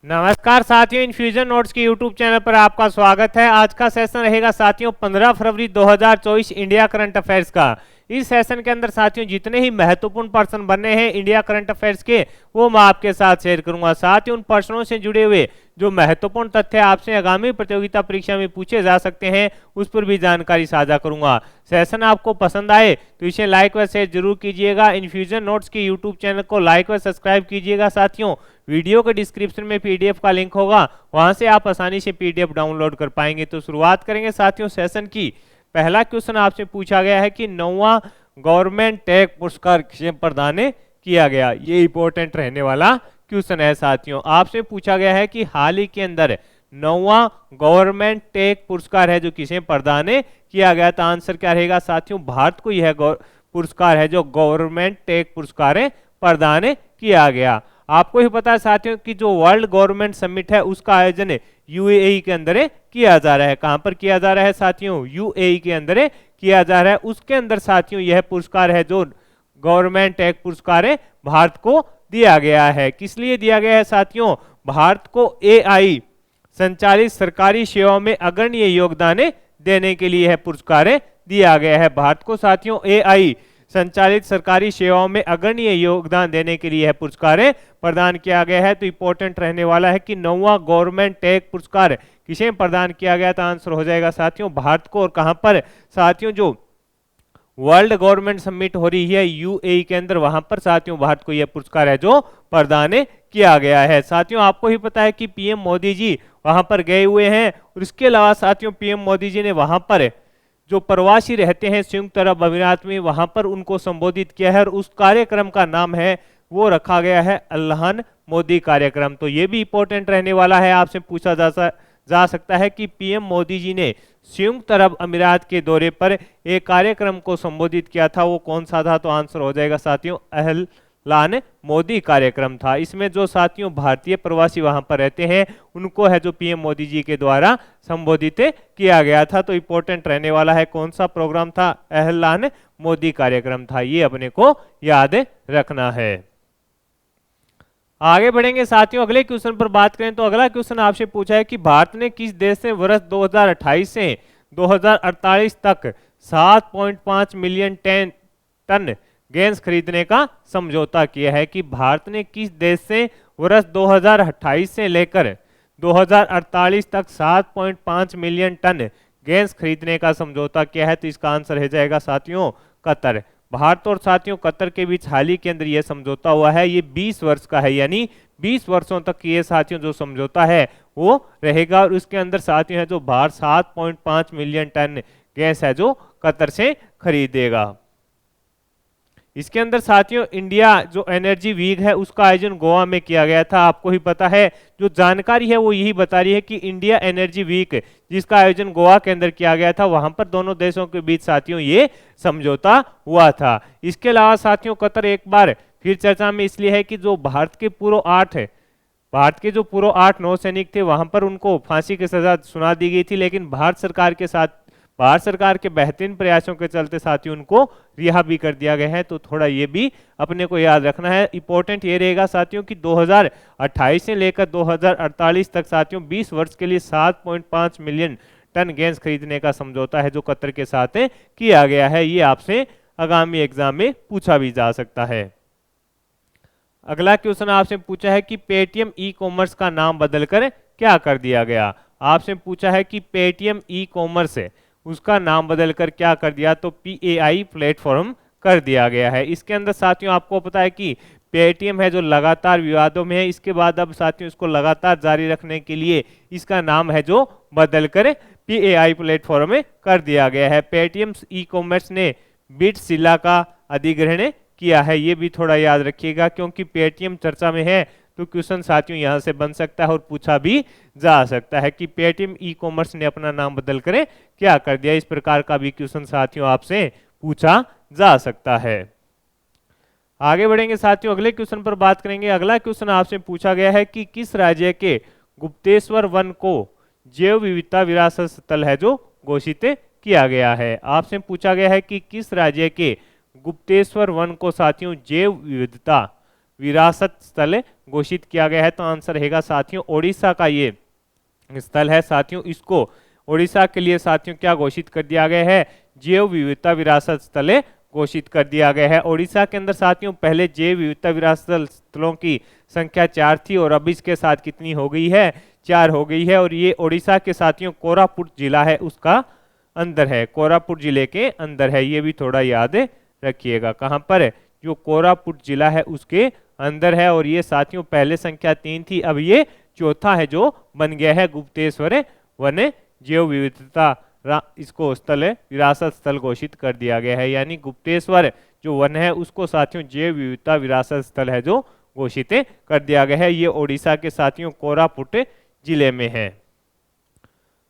नमस्कार साथियों, infusion notes के यूट्यूब चैनल पर आपका स्वागत है। आज का सेशन रहेगा साथियों 15 फरवरी 2024 इंडिया करंट अफेयर्स का। इस सेशन के अंदर साथियों जितने ही महत्वपूर्ण पर्सन बने हैं इंडिया करंट अफेयर्स के, वो मैं आपके साथ शेयर करूंगा। साथ ही उन पर्सनों से जुड़े हुए जो महत्वपूर्ण तथ्य आपसे आगामी प्रतियोगिता परीक्षा में पूछे जा सकते हैं, उस पर भी जानकारी साझा करूंगा। सेशन आपको पसंद आए तो इसे लाइक व शेयर जरूर कीजिएगा। इन्फ्यूजन नोट्स के यूट्यूब चैनल को लाइक व सब्सक्राइब कीजिएगा। साथियों वीडियो के डिस्क्रिप्शन में पीडीएफ का लिंक होगा, वहां से आप आसानी से पीडीएफ डाउनलोड कर पाएंगे। तो शुरुआत करेंगे साथियों सेशन की। पहला क्वेश्चन आपसे पूछा गया है कि 9वां गवर्नमेंट टेक पुरस्कार किसे प्रदान किया गया। ये इंपॉर्टेंट रहने वाला क्वेश्चन है साथियों। आपसे पूछा गया है कि हाल ही के अंदर 9वां गवर्नमेंट टेक पुरस्कार है जो किसे प्रदान किया गया। तो आंसर क्या रहेगा साथियों, भारत को यह पुरस्कार है जो गवर्नमेंट टेक पुरस्कार प्रदान किया गया। आपको ही पता है साथियों कि जो वर्ल्ड गवर्नमेंट समिट है उसका आयोजन यूएई के अंदर किया जा रहा है। कहां पर किया जा रहा है साथियों, यूएई के अंदर किया जा रहा है। उसके अंदर साथियों यह पुरस्कार है जो गवर्नमेंट टेक पुरस्कार भारत को दिया गया है। किस लिए दिया गया है साथियों, भारत को एआई संचालित सरकारी सेवाओं में अग्रणीय योगदान देने के लिए यह पुरस्कार दिया गया है। भारत को साथियों एआई संचालित सरकारी सेवाओं में अग्रणीय योगदान देने के लिए यह पुरस्कार प्रदान किया गया है। तो इंपॉर्टेंट रहने वाला है कि 9वां गवर्नमेंट टेक पुरस्कार किसे प्रदान किया गया। तो आंसर हो जाएगा साथियों भारत को। और कहां पर साथियों, जो वर्ल्ड गवर्नमेंट समिट हो रही है यूएई के अंदर, वहां पर साथियों भारत को यह पुरस्कार है जो प्रदान किया गया है। साथियों आपको ही पता है कि पीएम मोदी जी वहां पर गए हुए हैं। और इसके अलावा साथियों पीएम मोदी जी ने वहां पर जो प्रवासी रहते हैं संयुक्त अरब अमीरात में, वहां पर उनको संबोधित किया है। और उस कार्यक्रम का नाम है, वो रखा गया है अल्लाहन मोदी कार्यक्रम। तो ये भी इंपॉर्टेंट रहने वाला है। आपसे पूछा जा सकता है कि पीएम मोदी जी ने संयुक्त अरब अमीरात के दौरे पर एक कार्यक्रम को संबोधित किया था, वो कौन सा था। तो आंसर हो जाएगा साथियों अहलान मोदी कार्यक्रम था। इसमें जो साथियों भारतीय प्रवासी वहां पर रहते हैं उनको है जो पीएम मोदी जी के द्वारा संबोधित किया गया था। तो इंपॉर्टेंट रहने वाला है कौन सा प्रोग्राम था, अहलान मोदी कार्यक्रम था। ये अपने को याद रखना है। आगे बढ़ेंगे साथियों, अगले क्वेश्चन पर बात करें तो अगला क्वेश्चन आपसे पूछा है कि भारत ने किस देश से वर्ष 2028 से 2048 तक 7.5 मिलियन टन गैस खरीदने का समझौता किया है। कि भारत ने किस देश से वर्ष 2028 से लेकर 2048 तक 7.5 मिलियन टन गैस खरीदने का समझौता किया है। तो इसका आंसर हो जाएगा साथियों कतर। भारत और साथियों कतर के बीच हाल ही के अंदर यह समझौता हुआ है। ये 20 वर्ष का है, यानी 20 वर्षों तक ये साथियों जो समझौता है वो रहेगा। और उसके अंदर साथियों है जो भारत 7.5 मिलियन टन गैस है जो कतर से खरीदेगा। इसके अंदर साथियों इंडिया जो एनर्जी वीक है उसका आयोजन गोवा में किया गया था। आपको ही पता है, जो जानकारी है वो यही बता रही है कि इंडिया एनर्जी वीक जिसका आयोजन गोवा के अंदर किया गया था, वहां पर दोनों देशों के बीच साथियों ये समझौता हुआ था। इसके अलावा साथियों कतर एक बार फिर चर्चा में इसलिए है कि जो भारत के जो पूर्व 8 नौसैनिक थे वहां पर उनको फांसी की सजा सुना दी गई थी, लेकिन भारत सरकार के बेहतरीन प्रयासों के चलते साथियों उनको रिहा भी कर दिया गया है। तो थोड़ा ये भी अपने को याद रखना है। इंपॉर्टेंट ये रहेगा साथियों कि 2028 से लेकर 2048 तक साथियों 20 वर्ष के लिए 7.5 मिलियन टन गैस खरीदने का समझौता है जो कतर के साथ किया गया है। ये आपसे आगामी एग्जाम में पूछा भी जा सकता है। अगला क्वेश्चन आपसे पूछा है कि पेटीएम ई कॉमर्स का नाम बदलकर क्या कर दिया गया। आपसे पूछा है कि पेटीएम ई कॉमर्स उसका नाम बदलकर क्या कर दिया। तो पीएआई प्लेटफॉर्म कर दिया गया है। इसके अंदर साथियों आपको पता है कि पेटीएम है जो लगातार विवादों में है। इसके बाद अब साथियों इसको लगातार जारी रखने के लिए इसका नाम है जो बदलकर पीएआई प्लेटफॉर्म कर दिया गया है। पेटीएम ई कॉमर्स ने बिटसिला का अधिग्रहण किया है। ये भी थोड़ा याद रखिएगा क्योंकि पेटीएम चर्चा में है तो क्वेश्चन साथियों यहां से बन सकता है और पूछा भी जा सकता है कि पेटीएम ई कॉमर्स ने अपना नाम बदल कर क्या कर दिया। इस प्रकार का भी क्वेश्चन साथियों आपसे पूछा जा सकता है। आगे बढ़ेंगे साथियों, अगले क्वेश्चन पर बात करेंगे। अगला क्वेश्चन आपसे पूछा गया है कि किस राज्य के गुप्तेश्वर वन को जैव विविधता विरासत स्थल है जो घोषित किया गया है। आपसे पूछा गया है कि किस राज्य के गुप्तेश्वर वन को साथियों जैव विविधता विरासत स्थल घोषित किया गया है? तो आंसर रहेगा साथियों ओडिशा का ये स्थल है साथियों, इसको ओडिशा के लिए साथियों क्या घोषित कर दिया गया है? जैव विविधता विरासत स्थल घोषित कर दिया गया है। ओडिशा के अंदर साथियों पहले जैव विविधता विरासत स्थलों की संख्या 4 थी और अब इसके साथ कितनी हो गई है? 4 हो गई है। और ये ओडिशा के साथियों कोरापुट जिला है उसका अंदर है, कोरापुट जिले के अंदर है, ये भी थोड़ा याद रखिएगा। कहां पर? जो कोरापुट जिला है उसके अंदर है। और ये साथियों पहले संख्या 3 थी, अब ये चौथा है जो बन गया है गुप्तेश्वर वन जैव विविधता इसको स्थल विरासत स्थल घोषित कर दिया गया है। यानी गुप्तेश्वर जो वन है उसको साथियों जैव विविधता विरासत स्थल है जो घोषित कर दिया गया है। ये ओडिशा के साथियों कोरापुट जिले में है।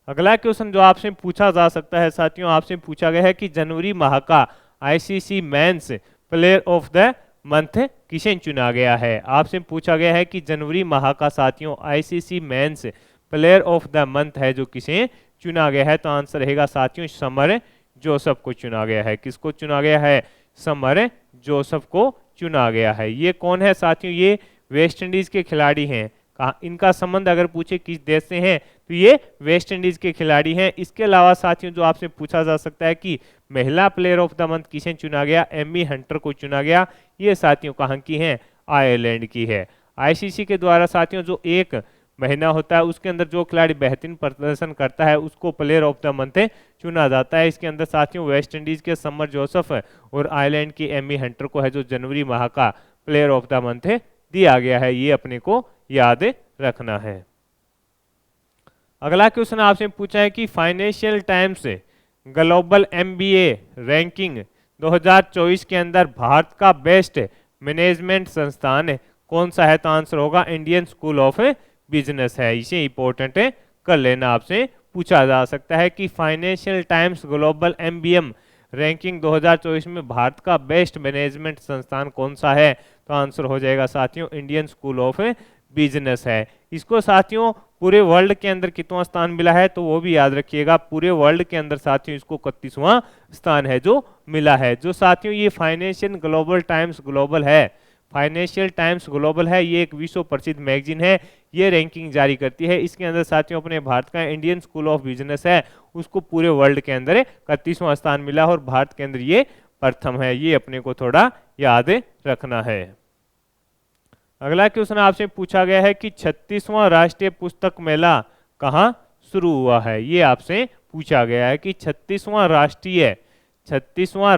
अगला क्वेश्चन जो आपसे पूछा जा सकता है साथियों, आपसे पूछा गया है कि जनवरी माह का ICC men's player of the month किसे चुना गया है? आपसे पूछा गया है कि जनवरी माह का साथियों ICC men's player of the month है जो किसे चुना गया है? तो आंसर रहेगा साथियों समर जोसफ को चुना गया है। किसको चुना गया है? समर जोसफ को चुना गया है। ये कौन है साथियों? ये वेस्ट इंडीज के खिलाड़ी हैं। कहा इनका संबंध अगर पूछे किस देश से हैं तो ये वेस्ट इंडीज के खिलाड़ी हैं। इसके अलावा साथियों जो आपसे पूछा जा सकता है कि महिला प्लेयर ऑफ द मंथ किसे चुना गया? एमी हंटर को चुना गया। ये साथियों कहाँ की हैं? आयरलैंड की है। आईसीसी के द्वारा साथियों जो एक महीना होता है उसके अंदर जो खिलाड़ी बेहतरीन प्रदर्शन करता है उसको प्लेयर ऑफ द मंथ चुना जाता है। इसके अंदर साथियों वेस्ट इंडीज के समर जोसफ और आयरलैंड की एमी हंटर को है जो जनवरी माह का प्लेयर ऑफ द मंथ दिया गया है। ये अपने को याद रखना है। अगला क्वेश्चन आपसे पूछा है कि financial times global MBA ranking 2024 के अंदर भारत का बेस्ट मैनेजमेंट संस्थान कौन सा है? तो आंसर होगा इंडियन स्कूल ऑफ बिजनेस है। इसे इंपॉर्टेंट कर लेना, आपसे पूछा जा सकता है कि financial times global MBM ranking 2024 में भारत का बेस्ट मैनेजमेंट संस्थान कौन सा है? तो आंसर हो जाएगा साथियों इंडियन स्कूल ऑफ बिजनेस है। इसको साथियों पूरे वर्ल्ड के अंदर कितना स्थान मिला है तो वो भी याद रखिएगा। पूरे वर्ल्ड के अंदर साथियों इसको 31वां स्थान है जो मिला है। जो साथियों ये फाइनेंशियल ग्लोबल टाइम्स ग्लोबल है, फाइनेंशियल टाइम्स ग्लोबल है, ये एक विश्व प्रसिद्ध मैगजीन है। ये रैंकिंग जारी करती है। इसके अंदर साथियों अपने भारत का इंडियन स्कूल ऑफ बिजनेस है उसको पूरे वर्ल्ड के अंदर 31वां स्थान मिला और भारत के अंदर ये प्रथम है। ये अपने को थोड़ा याद रखना है। अगला क्वेश्चन आपसे पूछा गया है कि 36वां राष्ट्रीय पुस्तक मेला कहाँ शुरू हुआ है? ये आपसे पूछा गया है कि 36वां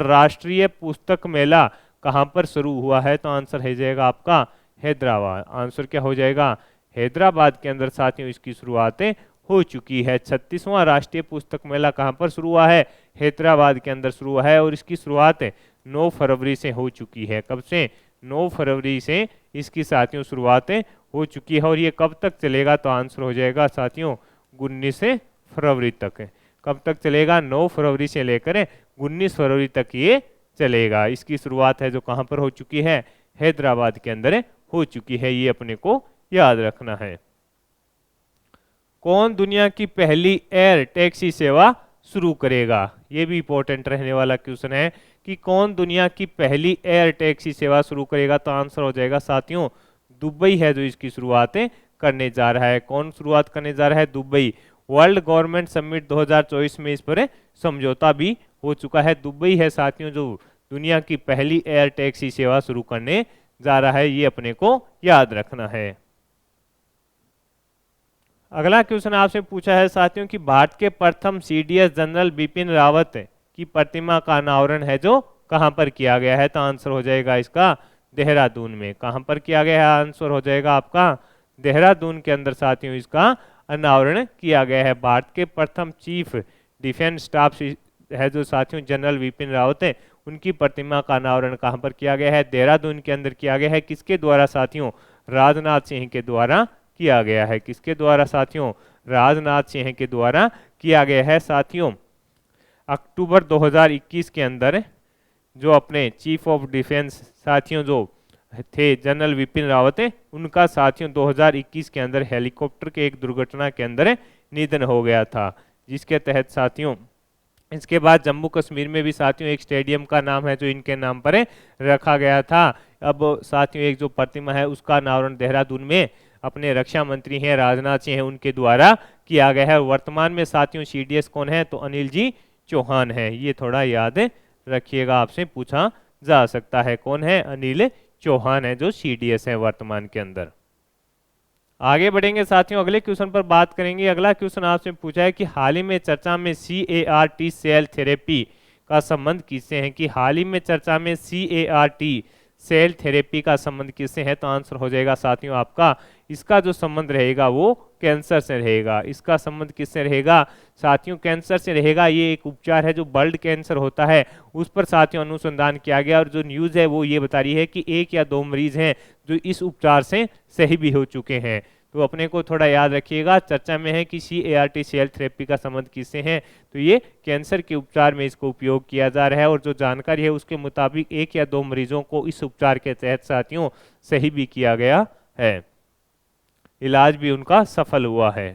राष्ट्रीय पुस्तक मेला कहाँ पर शुरू हुआ है? तो आंसर हो जाएगा आपका हैदराबाद। आंसर क्या हो जाएगा? हैदराबाद के अंदर साथियों इसकी शुरुआतें हो चुकी है। 36वां राष्ट्रीय पुस्तक मेला कहाँ पर शुरू हुआ है? हैदराबाद के अंदर शुरू हुआ है और इसकी शुरुआत 9 फरवरी से हो चुकी है। कब से? 9 फरवरी से इसकी साथियों शुरुआतें हो चुकी है। और ये कब तक चलेगा? तो आंसर हो जाएगा साथियों 19 फरवरी तक। कब तक चलेगा? 9 फरवरी से लेकर 19 फरवरी तक ये चलेगा। इसकी शुरुआत है जो कहाँ पर हो चुकी है? हैदराबाद के अंदर हो चुकी है। ये अपने को याद रखना है। कौन दुनिया की पहली एयर टैक्सी सेवा शुरू करेगा? ये भी इंपॉर्टेंट रहने वाला क्वेश्चन है कि कौन दुनिया की पहली एयर टैक्सी सेवा शुरू करेगा? तो आंसर हो जाएगा साथियों दुबई है जो इसकी शुरुआतें करने जा रहा है। कौन शुरुआत करने जा रहा है? दुबई। वर्ल्ड गवर्नमेंट समिट 2024 में इस पर समझौता भी हो चुका है। दुबई है साथियों जो दुनिया की पहली एयर टैक्सी सेवा शुरू करने जा रहा है। ये अपने को याद रखना है। अगला क्वेश्चन आपसे पूछा है साथियों कि भारत के प्रथम सीडीएस जनरल बिपिन रावत की प्रतिमा का अनावरण है जो कहां पर किया गया है? तो आंसर हो जाएगा इसका देहरादून में। कहां पर किया गया है? आंसर हो जाएगा आपका देहरादून के अंदर साथियों इसका अनावरण किया गया है। भारत के प्रथम चीफ डिफेंस स्टाफ है जो साथियों जनरल बिपिन रावत है, उनकी प्रतिमा का अनावरण कहां पर किया गया है? देहरादून के अंदर किया गया है। किसके द्वारा साथियों? राजनाथ सिंह के द्वारा किया गया है। किसके द्वारा साथियों? राजनाथ सिंह के द्वारा किया गया है। साथियों अक्टूबर 2021 के अंदर जो अपने चीफ ऑफ डिफेंस साथियों जो थे जनरल बिपिन रावत है, उनका साथियों 2021 के अंदर हेलीकॉप्टर के एक दुर्घटना के अंदर निधन हो गया था, जिसके तहत साथियों इसके बाद जम्मू कश्मीर में भी साथियों एक स्टेडियम का नाम है जो इनके नाम पर रखा गया था। अब साथियों एक जो प्रतिमा है उसका अनावरण देहरादून में अपने रक्षा मंत्री हैं राजनाथ सिंह हैं उनके द्वारा किया गया है। वर्तमान में साथियों सीडीएस कौन है, तो अनिल जी चौहान है। ये थोड़ा याद रखिएगा, आपसे पूछा जा सकता है। कौन है, अनिल चौहान है जो सीडीएस है वर्तमान के अंदर। आगे बढ़ेंगे साथियों, अगले क्वेश्चन पर बात करेंगे। अगला क्वेश्चन आपसे पूछा है कि हाल ही में चर्चा में CAR-T सेल थेरेपी का संबंध किससे है, कि हाल ही में चर्चा में CAR-T सेल थेरेपी का संबंध किससे है, तो आंसर हो जाएगा साथियों आपका, इसका जो संबंध रहेगा वो कैंसर से रहेगा। इसका संबंध किससे रहेगा साथियों, कैंसर से रहेगा। ये एक उपचार है जो ब्लड कैंसर होता है, उस पर साथियों अनुसंधान किया गया और जो न्यूज़ है वो ये बता रही है कि 1 या 2 मरीज हैं जो इस उपचार से सही भी हो चुके हैं। तो अपने को थोड़ा याद रखिएगा, चर्चा में है कि CAR-T सेल थेरेपी का संबंध किससे है, तो ये कैंसर के उपचार में इसको उपयोग किया जा रहा है। और जो जानकारी है उसके मुताबिक 1 या 2 मरीजों को इस उपचार के तहत साथियों सही भी किया गया है, इलाज भी उनका सफल हुआ है।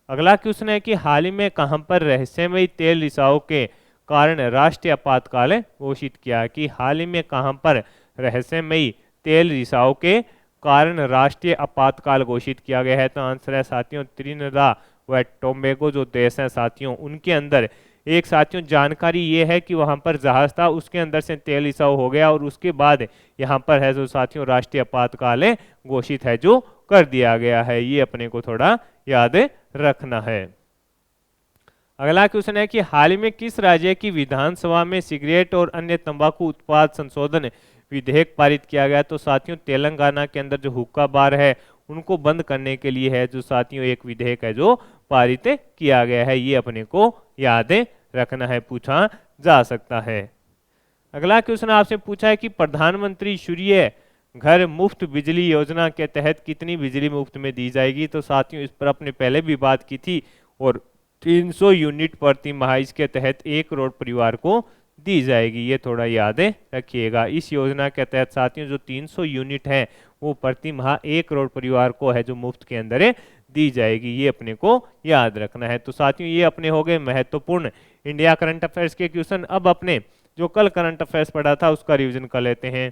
अगला क्वेश्चन है कि हाल ही में कहां पर रहस्यमयी तेल रिसाव के कारण राष्ट्रीय आपातकाल घोषित किया है, कि हाल ही में कहां पर रहस्यमयी तेल रिसाव के कारण राष्ट्रीय आपातकाल घोषित किया गया है, तो आंसर है साथियों त्रिनिदाद व टोबैगो जो देश हैं साथियों उनके अंदर एक साथियों जानकारी ये है कि वहां पर जहाज था उसके अंदर से तेल रिसाव हो गया और उसके बाद यहाँ पर है जो साथियों राष्ट्रीय आपातकाल घोषित है जो कर दिया गया है। ये अपने को थोड़ा याद रखना है। अगला क्वेश्चन है कि हाल ही में किस राज्य की विधानसभा में सिगरेट और अन्य तंबाकू उत्पाद संशोधन विधेयक पारित किया गया, तो साथियों तेलंगाना के अंदर जो हुक्का बार है उनको बंद करने के लिए है जो साथियों एक विधेयक है जो पारित किया गया है। ये अपने को याद रखना है, पूछा जा सकता है। अगला क्वेश्चन आपसे पूछा है कि प्रधानमंत्री सूर्य घर मुफ्त बिजली योजना के तहत कितनी बिजली मुफ्त में दी जाएगी, तो साथियों इस पर अपने पहले भी बात की थी और 300 यूनिट प्रति माह इसके तहत 1 करोड़ परिवार को दी जाएगी। ये थोड़ा याद रखिएगा। इस योजना के तहत साथियों जो 300 यूनिट है वो प्रति माह 1 करोड़ परिवार को है जो मुफ्त के अंदर दी जाएगी। ये अपने को याद रखना है। तो साथियों ये अपने हो गए महत्वपूर्ण इंडिया करंट अफेयर्स के क्वेश्चन। अब अपने जो कल करंट अफेयर्स पढ़ा था उसका रिविजन कर लेते हैं।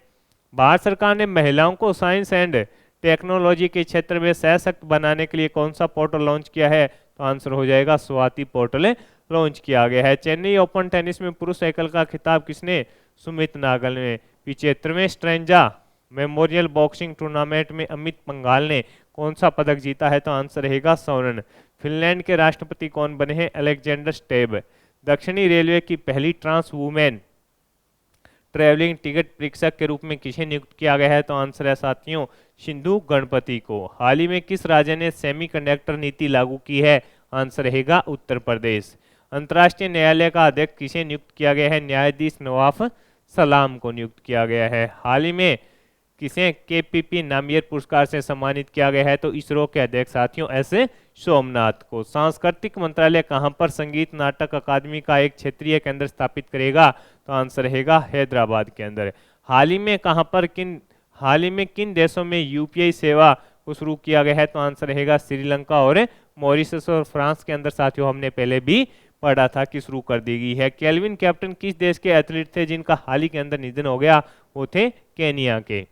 भारत सरकार ने महिलाओं को साइंस एंड टेक्नोलॉजी के क्षेत्र में सशक्त बनाने के लिए कौन सा पोर्टल लॉन्च किया है, तो आंसर हो जाएगा स्वाति पोर्टल लॉन्च किया गया है। चेन्नई ओपन टेनिस में पुरुष एकल का खिताब किसने, सुमित नागल ने। 75वें स्ट्रेंजा मेमोरियल बॉक्सिंग टूर्नामेंट में अमित पंघाल ने कौन सा पदक जीता है, तो आंसर रहेगा स्वर्ण। फिनलैंड के राष्ट्रपति कौन बने हैं, अलेक्जेंडर स्टेब। दक्षिणी रेलवे की पहली ट्रांस वुमेन ट्रैवलिंग टिकट परीक्षक के रूप में किसे नियुक्त किया गया है, तो आंसर है साथियों सिंधु गणपति को। हाल ही में किस राज्य ने सेमीकंडक्टर नीति लागू की है, आंसर रहेगा उत्तर प्रदेश। अंतर्राष्ट्रीय न्यायालय का अध्यक्ष किसे नियुक्त किया गया है, न्यायाधीश नवाफ सलाम को नियुक्त किया गया है। हाल ही में किसे KPP नामियर पुरस्कार से सम्मानित किया गया है, तो इसरो के अध्यक्ष साथियों S सोमनाथ को। सांस्कृतिक मंत्रालय कहां पर संगीत नाटक अकादमी का एक क्षेत्रीय केंद्र स्थापित करेगा, तो आंसर रहेगा हैदराबाद के अंदर। हाल ही में किन देशों में UPI सेवा को शुरू किया गया है, तो आंसर रहेगा श्रीलंका और मॉरिशस और फ्रांस के अंदर साथियों हमने पहले भी पढ़ा था कि शुरू कर दी गई है। केल्विन कैप्टन किस देश के एथलीट थे जिनका हाल ही के अंदर निधन हो गया, वो थे केनिया के।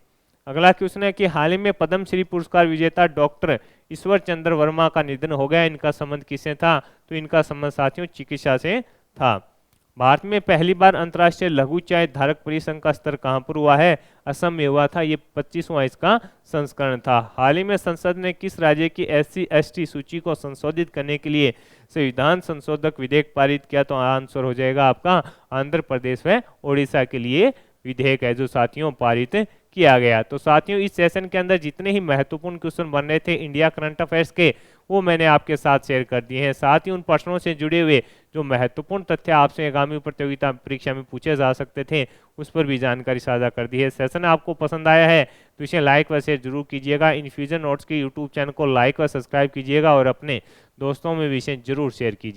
अगला क्वेश्चन है कि हाल ही में पद्मश्री पुरस्कार विजेता डॉक्टर ईश्वर चंद्र वर्मा का निधन हो गया, इनका संबंध किससे था, तो इनका संबंध साथियों चिकित्सा से था। भारत में पहली बार अंतर्राष्ट्रीय लघु चाय धारक परिसंघ का स्तर कहां पर हुआ है, असम में हुआ था। ये 25वां इसका संस्करण था। हाल ही में संसद ने किस राज्य की SC/ST सूची को संशोधित करने के लिए संविधान संशोधक विधेयक पारित किया, तो आंसर हो जाएगा आपका आंध्र प्रदेश व ओडिशा के लिए विधेयक है जो साथियों पारित किया गया। तो साथियों इस सेशन के अंदर जितने ही महत्वपूर्ण क्वेश्चन बन रहे थे इंडिया करंट अफेयर्स के वो मैंने आपके साथ शेयर कर दिए हैं। साथ ही उन प्रश्नों से जुड़े हुए जो महत्वपूर्ण तथ्य आपसे आगामी प्रतियोगिता परीक्षा में पूछे जा सकते थे उस पर भी जानकारी साझा कर दी है। सेशन आपको पसंद आया है तो इसे लाइक व शेयर जरूर कीजिएगा। इन्फ्यूजन नोट्स के यूट्यूब चैनल को लाइक व सब्सक्राइब कीजिएगा और अपने दोस्तों में भी इसे जरूर शेयर कीजिए।